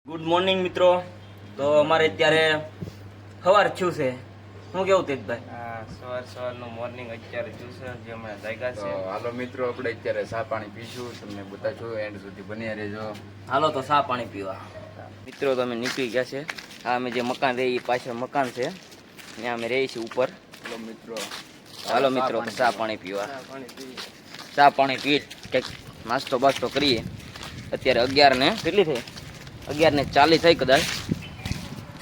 Good morning મિત્રો. તો અમારે અત્યારે સવાર થયું છે. શું કેવું તેજભાઈ? હા, સવારનું મોર્નિંગ અત્યારે જોશે જે હમણાં જાગ્યા છે. હાલો મિત્રો, આપણે અત્યારે ચા પાણી પીશું, તમને બતાવશું, એન્ડ સુધી બન્યા રહેજો. હાલો તો ચા પાણી પીવા. મિત્રો તમે નીકળી ગયા છે. હા, અમે જે મકાન રહી પાછળ મકાન છે ત્યાં અમે રહીએ છીએ ઉપર. હાલો મિત્રો, હાલો મિત્રો ચા પાણી પીવા. ચા પાણી પી કંઈક નાસ્તો બાસ્તો કરીએ. અત્યારે 11 ને કેટલી થઈ? 11:40 થઈ કદાચ.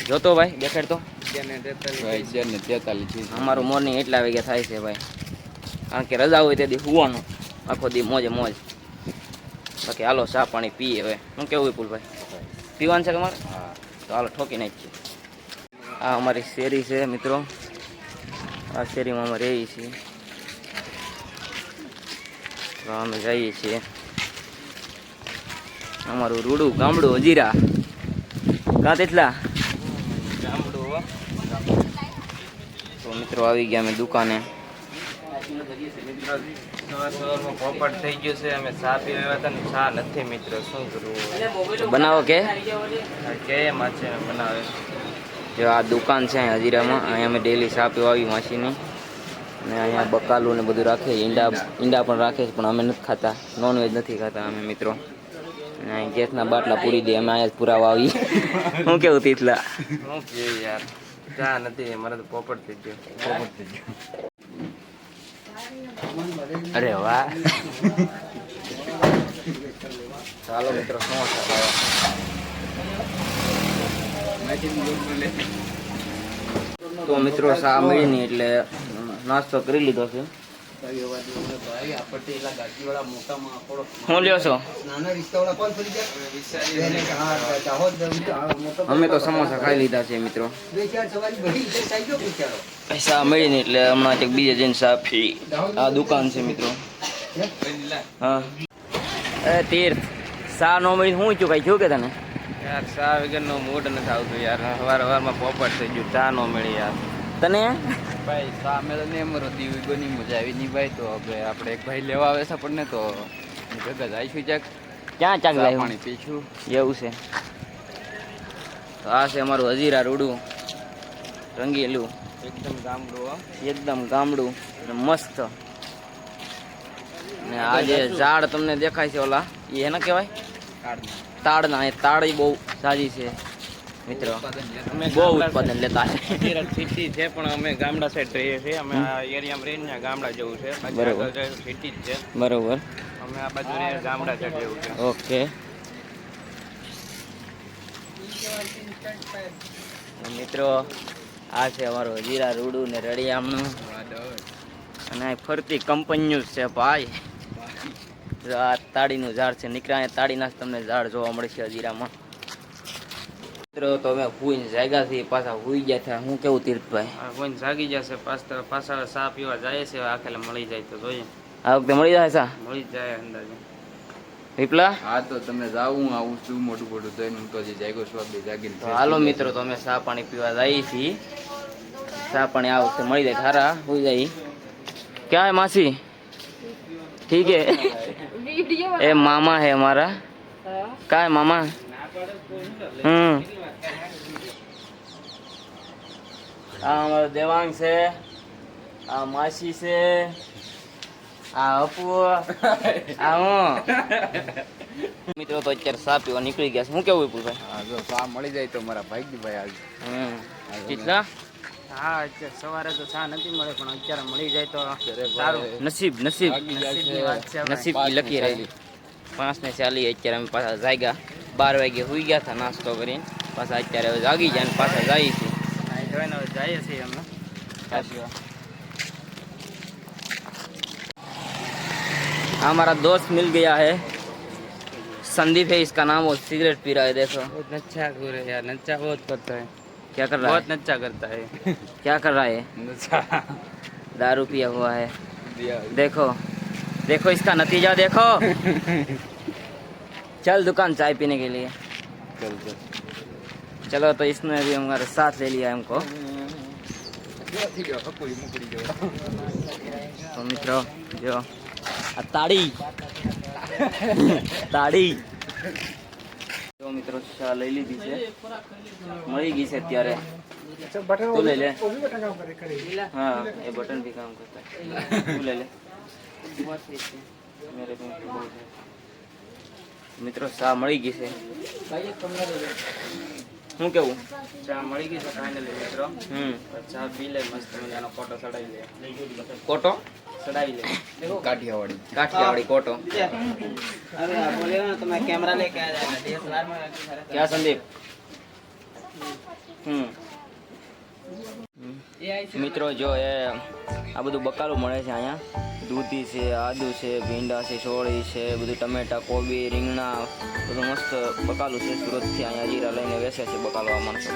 જોતો ભાઈ દેખાડ તો. 11:43 અમારું મોર્નિંગ એટલા વાગ્યા થાય છે ભાઈ, કારણ કે રજા હોય તેથી સુવાનું આખો દી મોજે મોજ. બાકી હાલો ચા પાણી પીએ. હવે શું કેવું વિપુલભાઈ? પીવાનું છે તમારે? હા, તો હાલો ઠોકી નાખીએ. આ અમારી શેરી છે મિત્રો. આ શેરીમાં અમે રહીએ છીએ. તો અમે જઈએ છીએ. અમારું રૂડું ગામડું હજીરા. કાં તેટલા ગામડું હો. તો મિત્રો આવી ગયા અમે દુકાને. સવારમાં પોપટ થઈ ગયું છે. અમે ચા પીવા આવ્યા હતા ને ચા નથી મિત્રો, શું કરવું? તો બનાવો કે કે માછે બનાવે. જો આ દુકાન છે અહીંયા હજીરામાં. અહીંયા અમે ડેલી ચા પીવા આવી માસીની. અને અહીંયા બકાલું ને બધું રાખે. ઈંડા પણ રાખે છે, પણ અમે નથી ખાતા. નોનવેજ નથી ખાતા અમે મિત્રો. અને અહીં ગેસના બાટલા પૂરી દે. અમે અહીંયા જ પુરાવા આવી. શું કેવું તીથલા? શું પીએ યાર, ચા નથી. મારે તો પોપટ થઈ ગયો. અરે વાહ. ચાલો મિત્રો સમોસા ખાવા. તો મિત્રો ચા મળી નહીં એટલે નાસ્તો કરી લીધો છે. શું લ્યો છો? અમે તો સમોસા ખાઈ લીધા છે મિત્રો. ચા મળી નહીં એટલે હમણાં એક બીજે જઈને ચા પી. આ દુકાન છે મિત્રો. હા એ તીર્થ, ચા નો મળી શું છું? કઈ થયું કે તને? યાર ચા વગરનો મૂડ નથી આવતું યાર. સવારમાં પોપટ થઈ ગયું, ચા નો મળી યાર. તને ભાઈ ચા મેળો ને અમારો દીવીગોની મજા આવી નહીં ભાઈ. તો હવે આપણે એક ભાઈ લેવા આવે છે આપણને, તો ભેગા જઈશું ક્યાંક, ક્યાં ચાક ચા લાવ્યું? પાણી પીશું. એવું છે. તો આ છે અમારું હજીરા રૂડું રંગીલું, એકદમ ગામડું હો. એકદમ ગામડું અને મસ્ત. ને આ જે ઝાડ તમને દેખાય છે ઓલા, એ એના કહેવાય તાડના. એ તાડ બહુ સાજી છે મિત્રો. બહુ ઉત્પાદન લેતા છે. સિટી છે પણ અમે ગામડા સાઈડ રહીએ છીએ. અમે આ એરિયામાં રહીને ગામડા જેવું છે. બરોબર. સિટી જ છે. બરોબર. અમે આ બાજુ રહીએ ગામડા સાઈડ જેવું છે. ઓકે. મિત્રો આ છે અમારું હજીરા રૂડું ને રળિયામણું. અને આ ફરતી કંપનીઓ છે ભાઈ. જો આ તાડીનું ઝાડ છે. નીકળ્યા તાડીના જ તમને ઝાડ જોવા મળશે હજીરામાં. મિત્રો તો અમે હુઈને જાગ્યા છીએ, પાછા હુઈ ગયા હતા. હું કેવું તીર્થભાઈ? કોઈ જાગી જશે પાછા ચા પીવા જાય છે. આખેલે મળી જાય તો જોઈએ. આ વખતે મળી જાય સા મળી જાય અંદાજે. વિપલા? હા, તો તમે જાવ, હું આવું છું મોટું મોટું થઈને. હું તો હજી જાગ્યો છું, આપણે જાગીને તો હાલો મિત્રો તો અમે ચા પાણી પીવા જઈએ છીએ. ચા પાણી આ વખતે મળી જાય સારા. હુઈ જાય. ક્યાં હે मासी? ठीक है. ए मामा है हमारा. क्या है मामा? આ અમારો દેવાંગ છે. આ માસી છે. આ અપુ. આ હું. મિત્રો તો અત્યારે ચા પીવા નીકળી ગયા છે. શું કેવું વિપુલભાઈ? હા, જો ચા મળી જાય તો મારા ભાઈ ભાઈ આજ. કેટલા? હા, અત્યારે સવારે તો ચા નથી મળે પણ અત્યારે મળી જાય તો સારું. નસીબ નસીબ નસીબની વાત છે. નસીબ ઈ લખી રહી. 5:40 અત્યારે અમે પાછા જાગ્યા. 12 વાગે સુઈ ગયા હતા નાસ્તો કરીને. પાછા અત્યારે હવે જાગી જાય ને પાછા જઈએ છીએ. જોઈને હવે જઈએ છીએ અમે. हमारा दोस्त मिल गया है. संदीप है इसका नाम. वो सिगरेट पी रहा है. देखो बहुत नच्चा गुर है यार. नच्चा बहुत करता है. क्या कर रहा बहुत है? नच्चा करता है. क्या कर रहा है? दारू पिया हुआ है. देखो देखो इसका नतीजा देखो. चल दुकान चाय पीने के लिए. चलो तो इसने भी हमारे साथ ले लिया हमको. तो मित्रों जो ताड़ी ताड़ी. तो મિત્રો ચા લઈ લીધી છે, મળી ગઈ છે અત્યારે. તું લઈ લે. હા એ બટન भी काम करता है. તું લઈ લે. मेरे को बहुत है. મિત્રો ચા મળી ગઈ છે. શું કેવું? ચા મળી ગઈ છે ફાઇનલી મિત્રો. ચા પી લે, મસ્ત મજાનો કોટો ચડાવી લે. કોટો ચડાવી લે. કાઠિયાવાડી કોટો. अरे आप बोले ना तो मैं कैमरा लेके आ जाएगा DSLR में. ક્યાં સંદીપ? મિત્રો જો એ આ બધું બકાલું મળે છે અહીંયા. દૂધી છે, આદુ છે, ભીંડા છે, સોળી છે, બધું ટમેટા, કોબી, રીંગણા, બધું મસ્ત બકાલું છે. સુરતથી અહીંયા જીરા લઈને વેચે છે બકાલો આ માણસો.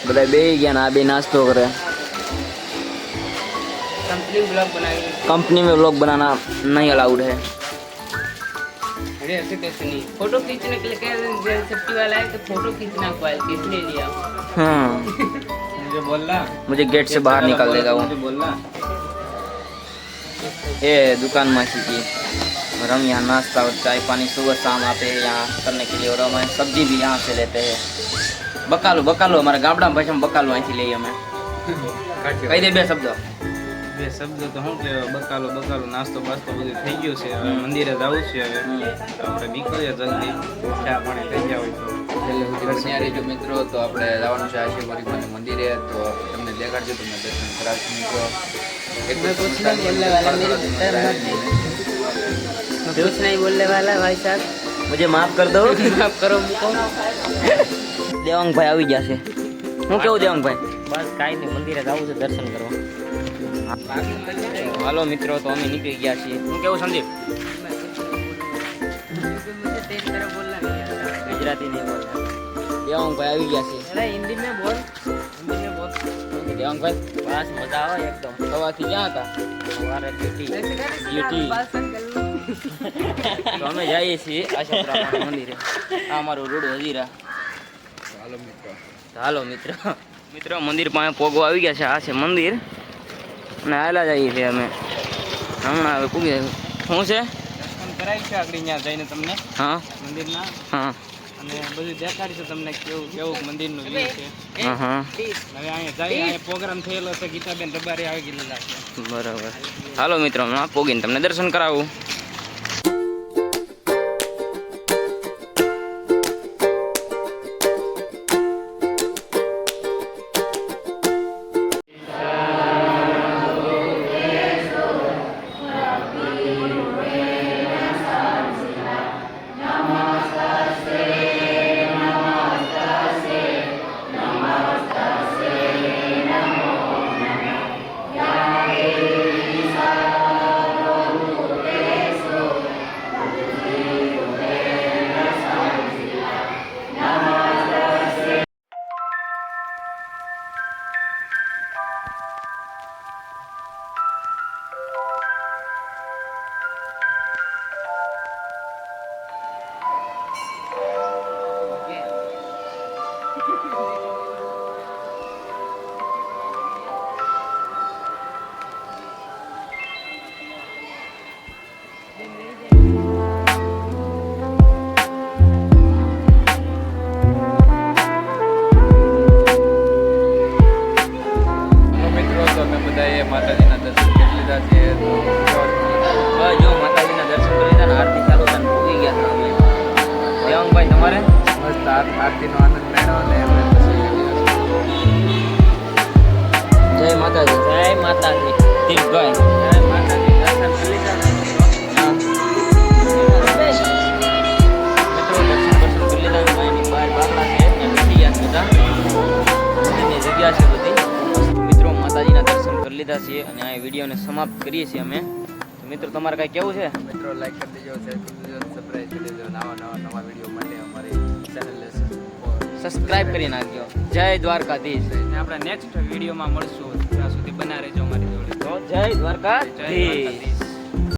બધા બેસી ગયા ને આ બે નાસ્તો કરે. कंपनी में व्लॉग बनाना नहीं अलाउड है. अरे ऐसे कैसे नहीं, फोटो खींचने के लिए कह रहे हैं सेफ्टी वाला है तो फोटो खींचना मोबाइल किसने लिया? हाँ मुझे बोलना, मुझे गेट से बाहर निकाल देगा वो. मुझे बोलना. ये दुकान मासी की और हम यहाँ नाश्ता और चाय पानी सुबह शाम आते हैं यहाँ करने के लिए. और हमें सब्जी भी यहाँ से लेते हैं. बकालो बकालो हमारे गामड़ा भाषा में बकालो અહીંથી લઈએ અમે. કહી દે બે શબ્દો. બે શબ્દ તો શું કે બકાલો બકાલો નાસ્તો બાસ્તો બધું થઈ ગયું છે. હવે મંદિરે જવું છે. હવે તો આપણે નીકળીએ જલ્દી, ચા પાણી થઈ ગયા હોય તો. છેલ્લે સુધી બન્યા રહેજો મિત્રો. તો આપણે જવાનું છે આશીર્વાદ મંદિરે, તો તમને દેખાડજો, તમને દર્શન કરાવશું મિત્રો. कुछ नहीं बोलने वाला, कुछ नहीं बोलने वाला भाई साहब. मुझे माफ कर दो. माफ करो मुझको. દેવાંગભાઈ આવી ગયા છે. હું કેવું દેવાંગભાઈ? बस काई नहीं, मंदिर जाऊँ से दर्शन करो. હાલો મિત્રો, તો અમે નીકળી ગયા છીએ. હું કેવું સંદીપ? मुझे तेरी तरह बोलना नहीं आता. ગુજરાતી નહીં બોલતા. દેવાંગભાઈ આવી ગયા છે. अरे हिंदी में बोल, हिंदी में बोल. દેવાંગભાઈ बस मजा आओ एकदम. સવારથી ક્યાં હતા? हमारा ड्यूटी. ड्यूटी. તો અમે જઈએ છીએ આશાપુરા મંદિરે. આ અમારું રોડ હજીરા. ચાલો મિત્રો. હાલો મિત્રો, મિત્રો મંદિર પાસે પોગો આવી ગયા છે. આ છે મંદિર અને આવેલા જઈએ છીએ અમે. હમણાં હવે પૂગી શું છે? દર્શન કરાવી છે આગળ ત્યાં જઈને તમને હા મંદિરના, હા અને બધું દેખાડીશું તમને કેવું કેવું મંદિરનું વ્યૂ છે. હા હા હવે અહીંયા જઈ, અહીંયા પ્રોગ્રામ થયેલો છે, ગીતાબેન રબારી આવી ગયેલા છે. બરાબર. હાલો મિત્રો, હમણાં પોગીને તમને દર્શન કરાવું. માતાજીના દર્શન કરી લીધા છે. બસ જો માતાજીના દર્શન કરી લીધા ને આરતી ચાલુ થઈને પૂગી ગયા હતા અમે. દેવાંગભાઈ તમારે? મસ્ત આરતીનો આનંદ મેળવો ને જય માતાજી. जय माता दी. દિલીપભાઈ જય માતાજી, દર્શન કરી લીધા ને મિત્રો? મિત્રો દર્શન કરી લીધા ને અહીંની બહાર બારલા છે ત્યાં બેસી ગયા હતા. મંદિરની જગ્યા છે બધી. મિત્રો માતાજીના દર્શન કરી લીધા છીએ અને આ વિડીયોને સમાપ્ત કરીએ છીએ અમે. તો મિત્રો તમારે કાંઈ કેવું છે? મિત્રો લાઈક કરી દેજો, શેર કરી દેજો, સબસ્ક્રાઈબ કરી દેજો. નવા વિડીયો માટે અમારી ચેનલને સબસ્ક્રાઇબ કરી નાખજો. જય દ્વારકાધીશ. ને આપણે નેક્સ્ટ વિડીયોમાં મળશું. ત્યાં સુધી બના રહેજો અમારી જોડે. તો જય દ્વારકાધીશ.